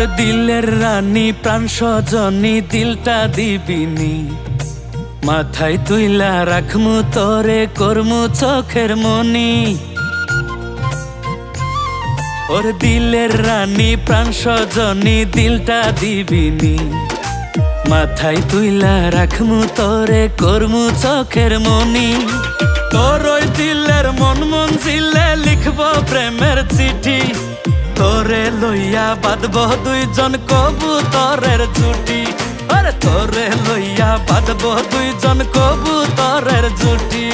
ওর দিলের রানী প্রাণ সজনী দিলটা দিবিনি, মাথায় তুইলা রাখমু তোরে করমু চোখের মনি। ওর দিলের রানী প্রাণ সজনী দিলটা দিবিনি, মাথায় তুইলা রাখমু তোরে করমু চোখের মনি। তোর ওই দিলের মন মঞ্জিলে লিখব প্রেমের চিঠি, তোরে লইয়া বাঁধব দুইজন কবুতরের জুটি। আরে তোরে লইয়া বাঁধব দুইজন কবুতরের জুটি।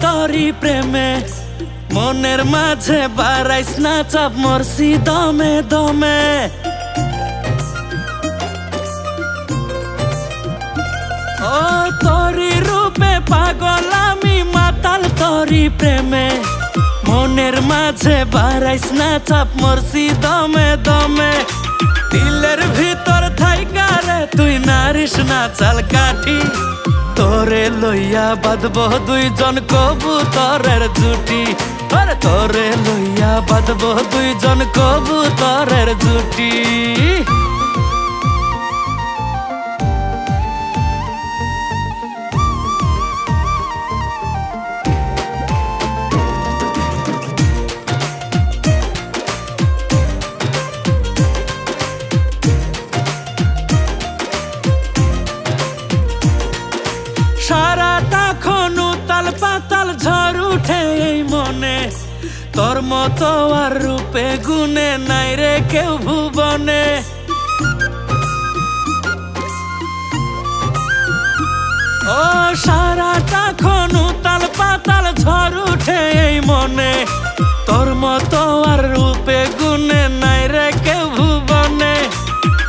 তোরি প্রেমে মনের মাঝে বাড়াইস না চাপ, মরছি দমে দমে। ও তোরি রূপে পাগল আমি মাতাল তোরি প্রেমে, মনের মাঝে বাড়াইস না চাপ, মরছি দমে দমে। দিলের ভিতর থাইকা রে তুই নারিস না চাল কাঠি, তোরে লইয়া বাঁধব দুইজন কবুতরের জুটি। আরে তোরে লইয়া বাঁধব দুইজন কবুতরের জুটি। সারাটা খন উতাল পাতাল ঝড় উঠে এই মনে, তোর মতো আর রূপে গুণে নাই রে কেউ ভুবনে। ও সারাটা খন উতাল পাতাল ঝড় উঠে এই মনে, তোর মতো আর রূপে গুণে নাই রে কেউ ভুবনে।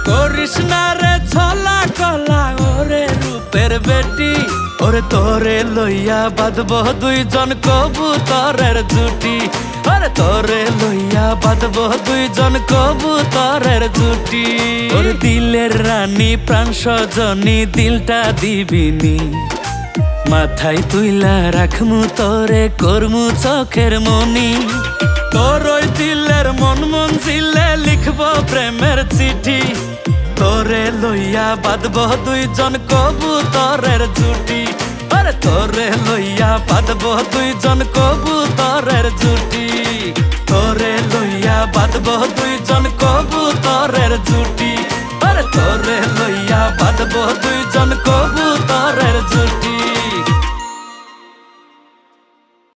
করিস না রে ছলা কলা ওরে রূপের বেটি, ওরে তোরে লইয়া বাঁধব দুইজন কবুতরের জুটি। ওরে তোরে লইয়া বাঁধব দুইজন কবুতরের জুটি। ওর দিলের রানী প্রাণ সজনী দিলটা দিবিনি, মাথায় তুইলা রাখমু তোরে করমু চোখের মনি। তোর ওই দিলের মন মঞ্জিলে লিখব প্রেমের চিঠি, তোরে লইয়া বাঁধব দুইজন কবুতরের জুটি। আরে তোরে লইয়া বাঁধব দুইজন কবুতরের জুটি, তোরে লইয়া বাঁধব দুইজন কবুতরের জুটি।